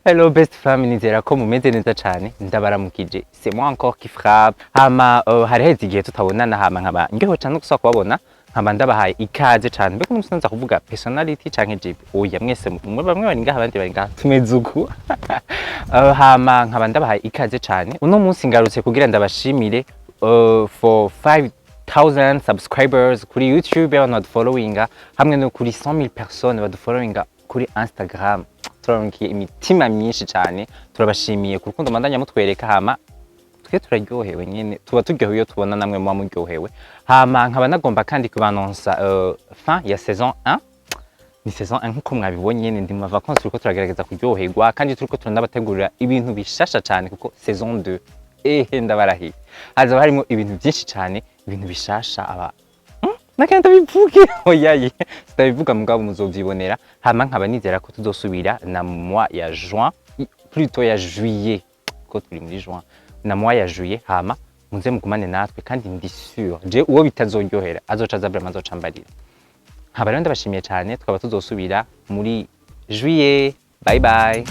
Hello best family, nizera ko mumeze neza cyane ndabaramukije. C'est moi encore qui frappe. Hama hari heze igihe tutabonana hama nkaba ngeho cyane gusa kubabona nkaba ndabahaye ikaze cyane. Mbega umusanza kuvuga personality canke JP. Oya mwese mwe bamwe bari ngaha abandi bari ngaha tumeze uku. Hama nkaba ndabahaye ikaze cyane. Uno munsi ngarutse kugira ndabashimire for 5,000 subscribers kuri YouTube abantu badufollowinga hamwe no kuri 100,000 personnes badufollowinga kuri Instagram. Turaronkiye imitima myinshi cyane, turabashimiye ku rukundo mandanya mutwereka, hama twe turaryohewe nyene, tuba turyohewe iyo tubona namwe muba muryohewe. Hama nkaba nagomba kandi kubanonsa fin ya saison 1. Ni saison 1 nkuko mwabibonye nyene, ndi mu vacances turiko turagerageza kuryoherwa kandi turiko turanabategurira ibintu bishasha cyane kuko saison 2 ndabarahiye hazaba harimo ibintu byinshi cyane, ibintu bishasha aba nakenda bivuge oyaye sitabivuga mugabo muzovyibonera. Hama nkaba nizera ko tuzosubira na mois ya juin, plutôt ya juillet ko turi muri juin, na mois ya juillet. Hama muze mugumane natwe kandi ndi sûr je uwo bitazoryohera azoca aza vraiment azocambarira. Nkaba rero ndabashimiye cyane, twaba tuzosubira muri juillet. Bye bye.